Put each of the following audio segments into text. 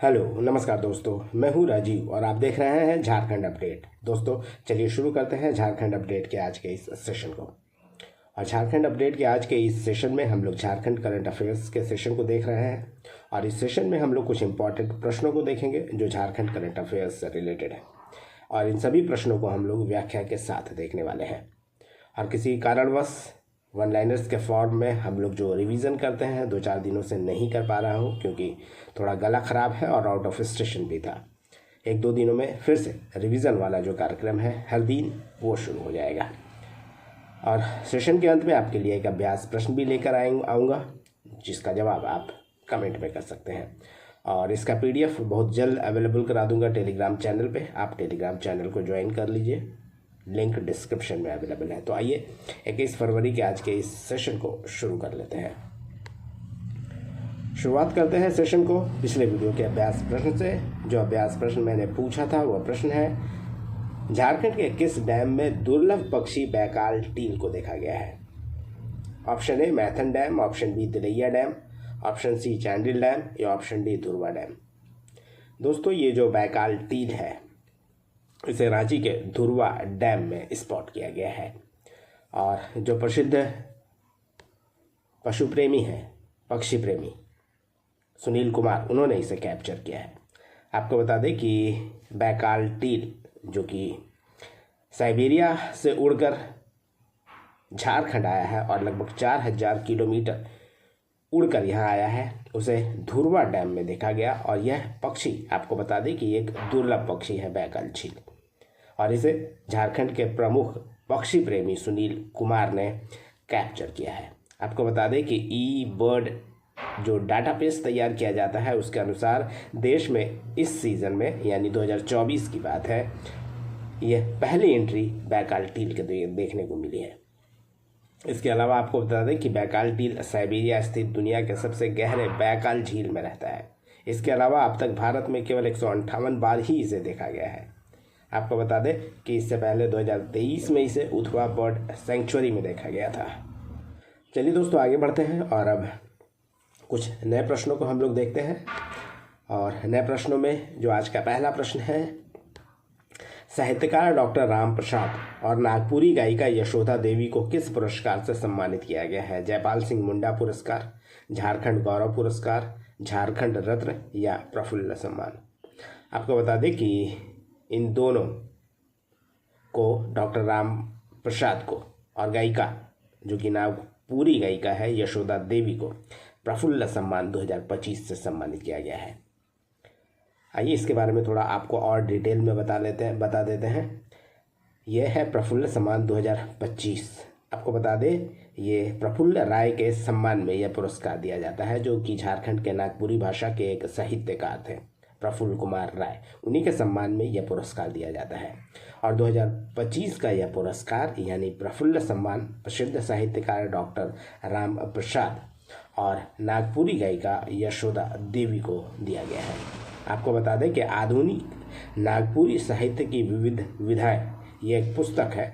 Hello नमस्कार दोस्तों, मैं हूं राजीव और आप देख रहे हैं झारखंड अपडेट। दोस्तों चलिए शुरू करते हैं झारखंड अपडेट के आज के इस सेशन को। और झारखंड अपडेट के आज के इस सेशन में हम लोग झारखंड करंट अफेयर्स के सेशन को देख रहे हैं और इस सेशन में हम लोग कुछ इंपॉर्टेंट प्रश्नों को देखेंगे जो झारखंड करंट अफेयर्स से रिलेटेड है और इन सभी प्रश्नों को हम लोग व्याख्या के साथ देखने वाले हैं। और किसी कारणवश वन लाइनर्स के फॉर्म में हम लोग जो रिवीजन करते हैं 2-4 दिनों से नहीं कर पा रहा हूँ क्योंकि थोड़ा गला ख़राब है और आउट ऑफ स्टेशन भी था। 1-2 दिनों में फिर से रिवीजन वाला जो कार्यक्रम है हर दिन वो शुरू हो जाएगा। और सेशन के अंत में आपके लिए एक अभ्यास प्रश्न भी लेकर आऊँगा जिसका जवाब आप कमेंट में कर सकते हैं। और इसका PDF बहुत जल्द अवेलेबल करा दूंगा टेलीग्राम चैनल पे। आप टेलीग्राम चैनल को ज्वाइन कर लीजिए, लिंक डिस्क्रिप्शन में अवेलेबल है। तो आइए 21 फरवरी के आज के इस सेशन को शुरू कर लेते हैं। शुरुआत करते हैं सेशन को पिछले वीडियो के अभ्यास प्रश्न से। जो अभ्यास प्रश्न मैंने पूछा था वह प्रश्न है, झारखंड के किस डैम में दुर्लभ पक्षी बैकाल टील को देखा गया है? Option A Maithon dam, option B Tilaiya dam, option C Chandil dam या ऑप्शन डी धुरवा डैम। दोस्तों ये जो बैकाल टील है इसे रांची के धुरवा डैम में स्पॉट किया गया है और जो प्रसिद्ध पशु प्रेमी हैं, पक्षी प्रेमी सुनील कुमार, उन्होंने इसे कैप्चर किया है। आपको बता दें कि बैकाल टील जो कि साइबेरिया से उड़कर झारखंड आया है और लगभग 4000 किलोमीटर उड़कर यहाँ आया है, उसे धुरवा डैम में देखा गया। और यह पक्षी आपको बता दें कि एक दुर्लभ पक्षी है बैकाल चील और इसे झारखंड के प्रमुख पक्षी प्रेमी सुनील कुमार ने कैप्चर किया है। आपको बता दें कि ई बर्ड जो डाटाबेस तैयार किया जाता है उसके अनुसार देश में इस सीज़न में यानी 2024 की बात है, यह पहली एंट्री बैकाल टील के देखने को मिली है। इसके अलावा आपको बता दें कि बैकाल टील साइबेरिया स्थित दुनिया के सबसे गहरे बैकाल झील में रहता है। इसके अलावा अब तक भारत में केवल 158 बार ही इसे देखा गया है। आपको बता दें कि इससे पहले 2023 में इसे उधवा बर्ड सेंचुरी में देखा गया था। चलिए दोस्तों आगे बढ़ते हैं और अब कुछ नए प्रश्नों को हम लोग देखते हैं। और नए प्रश्नों में जो आज का पहला प्रश्न है, साहित्यकार डॉक्टर राम प्रसाद और नागपुरी गायिका यशोदा देवी को किस पुरस्कार से सम्मानित किया गया है? जयपाल सिंह मुंडा पुरस्कार, झारखंड गौरव पुरस्कार, झारखंड रत्न या प्रफुल्ल सम्मान। आपको बता दें कि इन दोनों को डॉक्टर राम प्रसाद को और गायिका जो कि नागपुरी गायिका है यशोदा देवी को प्रफुल्ल सम्मान 2025 से सम्मानित किया गया है। आइए इसके बारे में थोड़ा आपको और डिटेल में बता देते हैं। यह है प्रफुल्ल सम्मान 2025। आपको बता दें ये प्रफुल्ल राय के सम्मान में यह पुरस्कार दिया जाता है जो कि झारखंड के नागपुरी भाषा के एक साहित्यकार थे, प्रफुल्ल कुमार राय। उन्हीं के सम्मान में यह पुरस्कार दिया जाता है। और 2025 का यह पुरस्कार यानी प्रफुल्ल सम्मान प्रसिद्ध साहित्यकार डॉक्टर राम प्रसाद और नागपुरी गायिका यशोदा देवी को दिया गया है। आपको बता दें कि आधुनिक नागपुरी साहित्य की विविध विधाएं ये एक पुस्तक है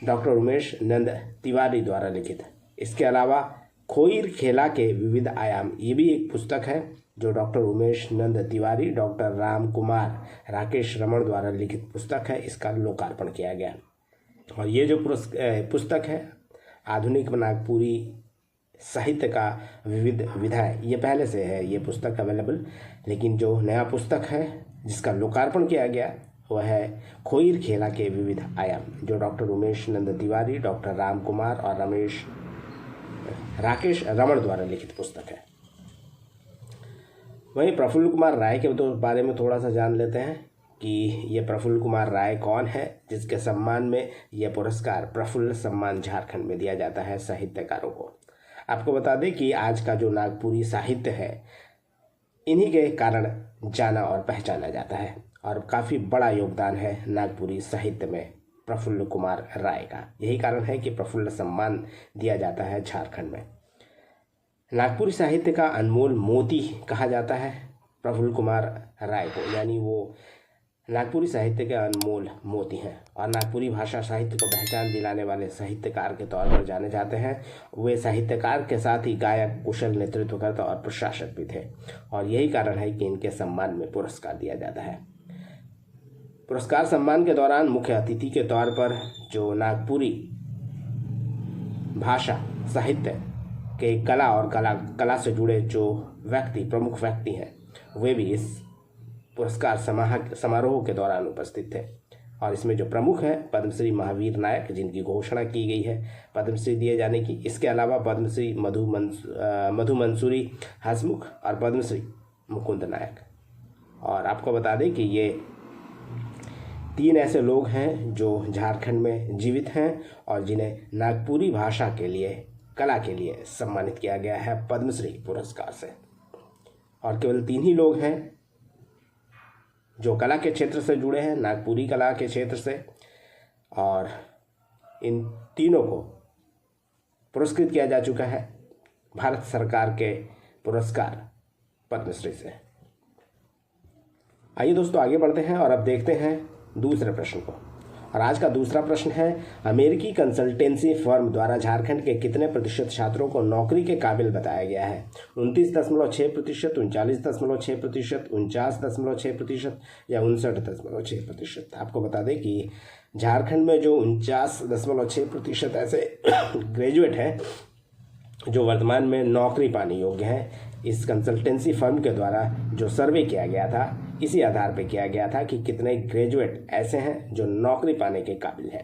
डॉक्टर उमेश नंद तिवारी द्वारा लिखित। इसके अलावा खोइर खेला के विविध आयाम ये भी एक पुस्तक है जो डॉक्टर उमेश नंद तिवारी, डॉक्टर राम कुमार, राकेश रमन द्वारा लिखित पुस्तक है। इसका लोकार्पण किया गया और ये जो पुस्तक है आधुनिक नागपुरी साहित्य का विविध विधाएं, ये पहले से है ये पुस्तक अवेलेबल, लेकिन जो नया पुस्तक है जिसका लोकार्पण किया गया वह है खोइर खेला के विविध आयाम जो डॉक्टर उमेश नंद तिवारी, डॉक्टर राम कुमार और राकेश रमन द्वारा लिखित पुस्तक है। वहीं प्रफुल्ल कुमार राय के बारे में थोड़ा सा जान लेते हैं कि ये प्रफुल्ल कुमार राय कौन है जिसके सम्मान में यह पुरस्कार प्रफुल्ल सम्मान झारखंड में दिया जाता है साहित्यकारों को। आपको बता दें कि आज का जो नागपुरी साहित्य है इन्हीं के कारण जाना और पहचाना जाता है और काफ़ी बड़ा योगदान है नागपुरी साहित्य में प्रफुल्ल कुमार राय का। यही कारण है कि प्रफुल्ल सम्मान दिया जाता है झारखंड में। नागपुरी साहित्य का अनमोल मोती कहा जाता है प्रफुल्ल कुमार राय को, यानी वो नागपुरी साहित्य के अनमोल मोती हैं और नागपुरी भाषा साहित्य को पहचान दिलाने वाले साहित्यकार के तौर पर जाने जाते हैं। वे साहित्यकार के साथ ही गायक, कुशल नेतृत्वकर्ता और प्रशासक भी थे और यही कारण है कि इनके सम्मान में पुरस्कार दिया जाता है। पुरस्कार सम्मान के दौरान मुख्य अतिथि के तौर पर जो नागपुरी भाषा साहित्य के कला और कला से जुड़े जो प्रमुख व्यक्ति हैं, वे भी इस पुरस्कार समारोह के दौरान उपस्थित थे। और इसमें जो प्रमुख हैं, पद्मश्री महावीर नायक, जिनकी घोषणा की गई है पद्मश्री दिए जाने की। इसके अलावा पद्मश्री मधु मंसूरी हसमुख और पद्मश्री मुकुंद नायक। और आपको बता दें कि ये 3 ऐसे लोग हैं जो झारखंड में जीवित हैं और जिन्हें नागपुरी भाषा के लिए, कला के लिए सम्मानित किया गया है पद्मश्री पुरस्कार से। और केवल 3 ही लोग हैं जो कला के क्षेत्र से जुड़े हैं, नागपुरी कला के क्षेत्र से, और इन तीनों को पुरस्कृत किया जा चुका है भारत सरकार के पुरस्कार पद्मश्री से। आइए दोस्तों आगे बढ़ते हैं और अब देखते हैं दूसरे प्रश्न को। और आज का दूसरा प्रश्न है, अमेरिकी कंसल्टेंसी फर्म द्वारा झारखंड के कितने प्रतिशत छात्रों को नौकरी के काबिल बताया गया है? 29.6%, 39.6%, 49.6% या 59.6%? आपको बता दें कि झारखंड में जो 49.6% ऐसे ग्रेजुएट हैं जो वर्तमान में नौकरी पाने योग्य हैं, इस कंसल्टेंसी फर्म के द्वारा जो सर्वे किया गया था, इसी आधार पर किया गया था कि कितने ग्रेजुएट ऐसे हैं जो नौकरी पाने के काबिल हैं।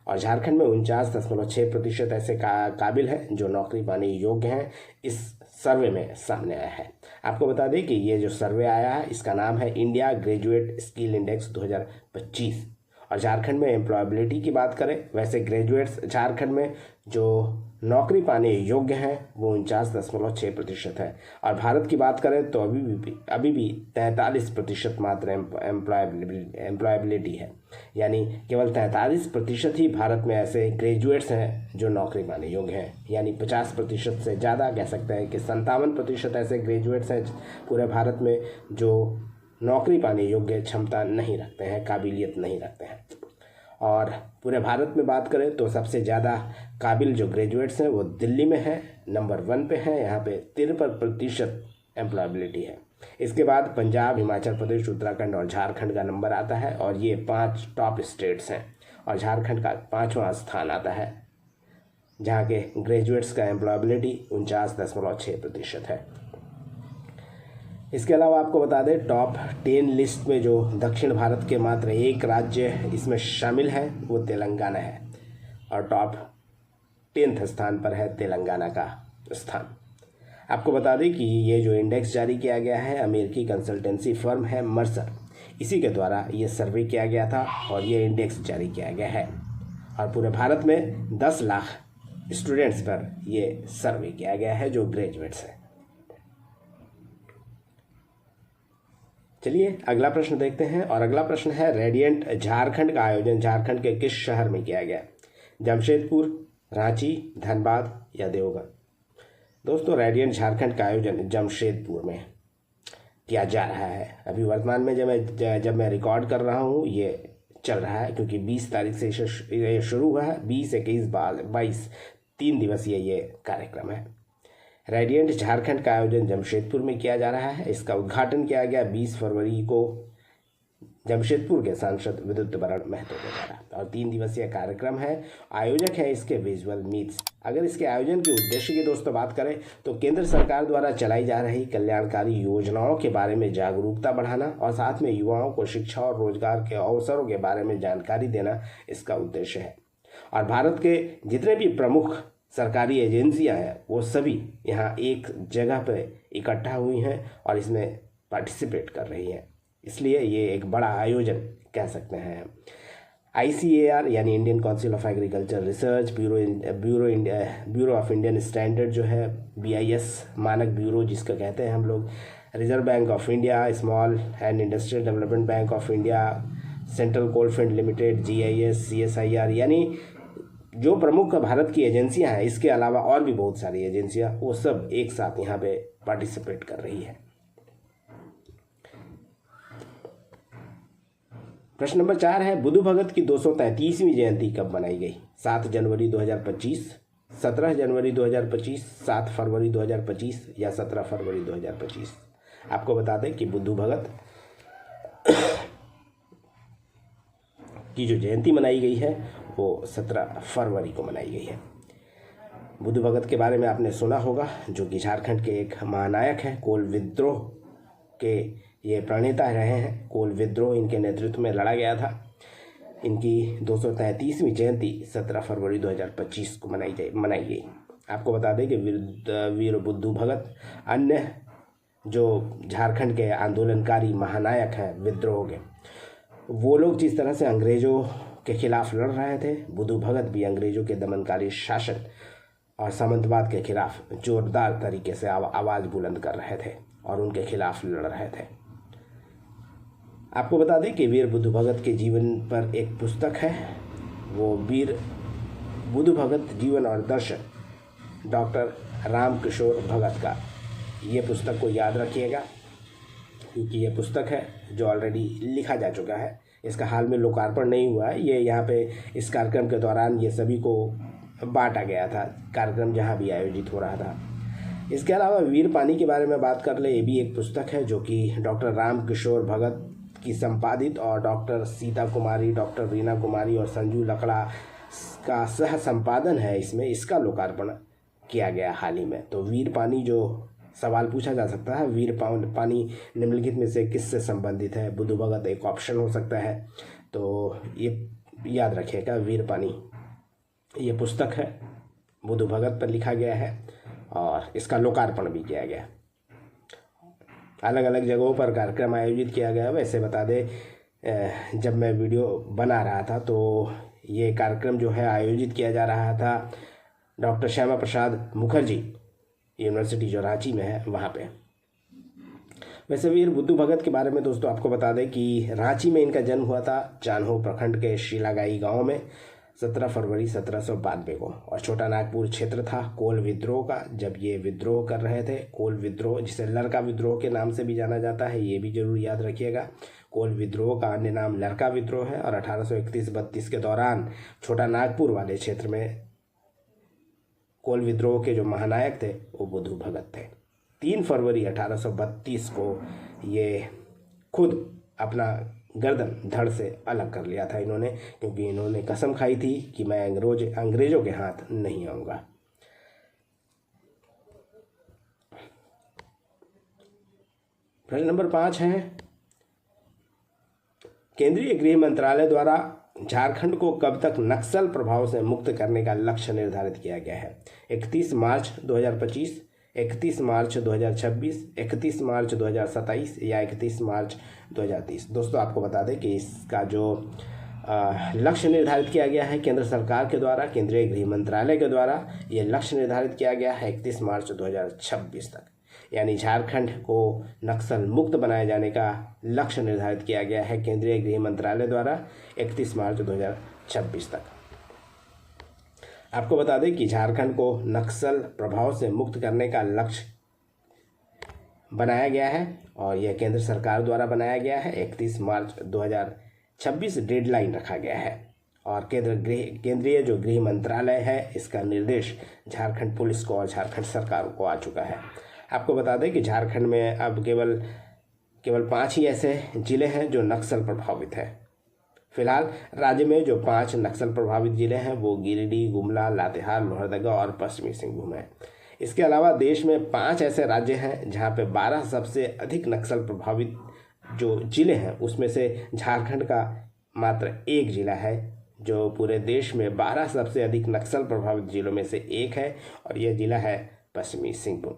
और झारखंड में 49.6% ऐसे काबिल हैं जो नौकरी पाने योग्य हैं, इस सर्वे में सामने आया है। आपको बता दें कि ये जो सर्वे आया है, इसका नाम है इंडिया ग्रेजुएट स्किल इंडेक्स 2025। और झारखंड में एम्प्लॉयबिलिटी की बात करें, वैसे ग्रेजुएट्स झारखंड में जो नौकरी पाने योग्य हैं वो 49.6% है। और भारत की बात करें तो अभी भी 43% मात्र एम्प्लॉयबिलिटी है, यानी केवल 43% ही भारत में ऐसे ग्रेजुएट्स हैं जो नौकरी पाने योग्य हैं। यानी 50% से ज़्यादा कह सकते हैं कि 57% ऐसे ग्रेजुएट्स हैं पूरे भारत में जो नौकरी पाने योग्य क्षमता नहीं रखते हैं, काबिलियत नहीं रखते हैं। और पूरे भारत में बात करें तो सबसे ज़्यादा काबिल जो ग्रेजुएट्स हैं वो दिल्ली में है, नंबर 1 पे है, यहाँ पे 53% एम्प्लॉयबिलिटी है। इसके बाद पंजाब, हिमाचल प्रदेश, उत्तराखंड और झारखंड का नंबर आता है और ये 5 टॉप स्टेट्स हैं। और झारखंड का 5वां स्थान आता है जहाँ के ग्रेजुएट्स का एम्प्लॉयबिलिटी 49.6% है। इसके अलावा आपको बता दें, टॉप 10 लिस्ट में जो दक्षिण भारत के मात्र 1 राज्य इसमें शामिल है वो तेलंगाना है और टॉप 10th स्थान पर है तेलंगाना का स्थान। आपको बता दें कि ये जो इंडेक्स जारी किया गया है, अमेरिकी कंसल्टेंसी फर्म है मर्सर, इसी के द्वारा ये सर्वे किया गया था और ये इंडेक्स जारी किया गया है। और पूरे भारत में 10 लाख स्टूडेंट्स पर ये सर्वे किया गया है जो ग्रेजुएट्स हैं। चलिए अगला प्रश्न देखते हैं। और अगला प्रश्न है, रेडियंट झारखंड का आयोजन झारखंड के किस शहर में किया गया? जमशेदपुर, रांची, धनबाद या देवघर? दोस्तों, रेडियंट झारखंड का आयोजन जमशेदपुर में किया जा रहा है। अभी वर्तमान में जब मैं रिकॉर्ड कर रहा हूँ ये चल रहा है, क्योंकि 20 तारीख से ये शुरू हुआ है। 20, 21, 22 3 दिवसीय ये कार्यक्रम है। रेडियंट झारखंड का आयोजन जमशेदपुर में किया जा रहा है। इसका उद्घाटन किया गया 20 फरवरी को जमशेदपुर के सांसद विद्युत बरण महतो के द्वारा और 3 दिवसीय कार्यक्रम है। आयोजक है इसके विजुअल मीट्स। अगर इसके आयोजन के उद्देश्य की दोस्तों बात करें तो केंद्र सरकार द्वारा चलाई जा रही कल्याणकारी योजनाओं के बारे में जागरूकता बढ़ाना और साथ में युवाओं को शिक्षा और रोजगार के अवसरों के बारे में जानकारी देना इसका उद्देश्य है। और भारत के जितने भी प्रमुख सरकारी एजेंसियां हैं वो सभी यहाँ एक जगह पर इकट्ठा हुई हैं और इसमें पार्टिसिपेट कर रही हैं, इसलिए ये एक बड़ा आयोजन कह सकते हैं। ICAR यानी Indian council of agriculture research, bureau of Indian standard जो है, BIS मानक ब्यूरो जिसका कहते हैं हम लोग, reserve bank of India, small and industrial development bank of India, central coalfield limited, GIS, CSIR, यानी जो प्रमुख भारत की एजेंसियां हैं, इसके अलावा और भी बहुत सारी एजेंसियां, वो सब एक साथ यहाँ पे पार्टिसिपेट कर रही है। प्रश्न नंबर 4 है, बुद्धू भगत की 233वीं जयंती कब मनाई गई? 7 जनवरी 2025, 17 जनवरी 2025, 7 फरवरी 2025 या 17 फरवरी 2025? आपको बता दें कि बुद्धू भगत की जो जयंती मनाई गई है वो 17 फरवरी को मनाई गई है। बुद्धू भगत के बारे में आपने सुना होगा, जो कि झारखंड के एक महानायक हैं। कोल विद्रोह के ये प्रणेता रहे हैं। कोल विद्रोह इनके नेतृत्व में लड़ा गया था। इनकी 233वीं जयंती 17 फरवरी 2025 को मनाई गई। आपको बता दें कि वीर बुद्धू भगत अन्य जो झारखंड के आंदोलनकारी महानायक हैं विद्रोह के, वो लोग जिस तरह से अंग्रेज़ों के खिलाफ लड़ रहे थे, बुद्धू भगत भी अंग्रेज़ों के दमनकारी शासन और सामंतवाद के खिलाफ जोरदार तरीके से आवाज़ बुलंद कर रहे थे और उनके खिलाफ लड़ रहे थे। आपको बता दें कि वीर बुद्धू भगत के जीवन पर एक पुस्तक है, वो वीर बुद्धू भगत जीवन और दर्शन डॉक्टर रामकिशोर भगत का। ये पुस्तक को याद रखिएगा, क्योंकि ये पुस्तक है जो ऑलरेडी लिखा जा चुका है। इसका हाल में लोकार्पण नहीं हुआ है। ये यहाँ पे इस कार्यक्रम के दौरान ये सभी को बांटा गया था, कार्यक्रम जहाँ भी आयोजित हो रहा था। इसके अलावा वीर पानी के बारे में बात कर ले, ये भी एक पुस्तक है जो कि डॉक्टर रामकिशोर भगत की संपादित और डॉक्टर सीता कुमारी, डॉक्टर रीना कुमारी और संजू लकड़ा का सह संपादन है। इसका लोकार्पण किया गया हाल ही में। तो वीर पानी, जो सवाल पूछा जा सकता है, वीर पानी निम्नलिखित में से किससे संबंधित है? बुद्धू भगत एक ऑप्शन हो सकता है। तो ये याद रखिएगा, वीर पानी ये पुस्तक है, बुद्धू भगत पर लिखा गया है और इसका लोकार्पण भी किया गया। अलग अलग जगहों पर कार्यक्रम आयोजित किया गया। वैसे बता दें, जब मैं वीडियो बना रहा था तो ये कार्यक्रम जो है आयोजित किया जा रहा था डॉक्टर श्यामा प्रसाद मुखर्जी यूनिवर्सिटी जो रांची में है, वहाँ पे। वैसे वीर बुद्धू भगत के बारे में दोस्तों आपको बता दें कि रांची में इनका जन्म हुआ था, चान्हो प्रखंड के शीलागाई गांव में 17 फरवरी 1792 को। और छोटा नागपुर क्षेत्र था कोल विद्रोह का जब ये विद्रोह कर रहे थे। कोल विद्रोह, जिसे लड़का विद्रोह के नाम से भी जाना जाता है, ये भी जरूर याद रखिएगा। कोल विद्रोह का अन्य नाम लड़का विद्रोह है। और 1831-32 के दौरान छोटा नागपुर वाले क्षेत्र में कोल विद्रोह के जो महानायक थे वो बुद्धू भगत थे। 3 फरवरी 1832 को ये खुद अपना गर्दन धड़ से अलग कर लिया था इन्होंने, क्योंकि इन्होंने कसम खाई थी कि मैं अंग्रेजों के हाथ नहीं आऊँगा। प्रश्न नंबर 5 है, केंद्रीय गृह मंत्रालय द्वारा झारखंड को कब तक नक्सल प्रभाव से मुक्त करने का लक्ष्य निर्धारित किया गया है? 31 मार्च 2025, 31 मार्च 2026, 31 मार्च 2027 या 31 मार्च 2030? दोस्तों आपको बता दें कि इसका जो लक्ष्य निर्धारित किया गया है केंद्र सरकार के द्वारा, केंद्रीय गृह मंत्रालय के द्वारा ये लक्ष्य निर्धारित किया गया है 31 मार्च 2026 तक। यानी झारखंड को नक्सल मुक्त बनाए जाने का लक्ष्य निर्धारित किया गया है केंद्रीय गृह मंत्रालय द्वारा 31 मार्च 2026 तक। आपको बता दें कि झारखंड को नक्सल प्रभाव से मुक्त करने का लक्ष्य बनाया गया है और यह केंद्र सरकार द्वारा बनाया गया है। 31 मार्च 2026 डेडलाइन रखा गया है और केंद्रीय जो गृह मंत्रालय है इसका निर्देश झारखंड पुलिस को और झारखंड सरकार को आ चुका है। आपको बता दें कि झारखंड में अब केवल 5 ही ऐसे जिले हैं जो नक्सल प्रभावित हैं। फिलहाल राज्य में जो 5 नक्सल प्रभावित जिले हैं वो गिरिडीह, गुमला, लातेहार, लोहरदगा और पश्चिमी सिंहभूम है। इसके अलावा देश में 5 ऐसे राज्य हैं जहां पे 12 सबसे अधिक नक्सल प्रभावित जो जिले हैं, उसमें से झारखंड का मात्र 1 जिला है जो पूरे देश में 12 सबसे अधिक नक्सल प्रभावित जिलों में से एक है और यह जिला है पश्चिमी सिंहभूम।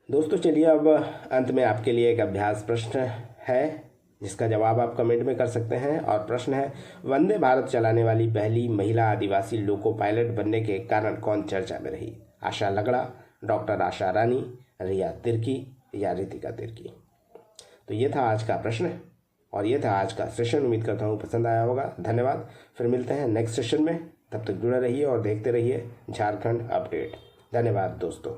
दोस्तों चलिए अब अंत में आपके लिए एक अभ्यास प्रश्न है जिसका जवाब आप कमेंट में कर सकते हैं। और प्रश्न है, वंदे भारत चलाने वाली पहली महिला आदिवासी लोको पायलट बनने के कारण कौन चर्चा में रही? आशा लकड़ा, डॉक्टर आशा रानी, रिया तिर्की या रितिका तिर्की? तो ये था आज का प्रश्न और ये था आज का सेशन। उम्मीद करता हूँ पसंद आया होगा। धन्यवाद। फिर मिलते हैं नेक्स्ट सेशन में। तब तक जुड़े रहिए और देखते रहिए झारखंड अपडेट। धन्यवाद दोस्तों।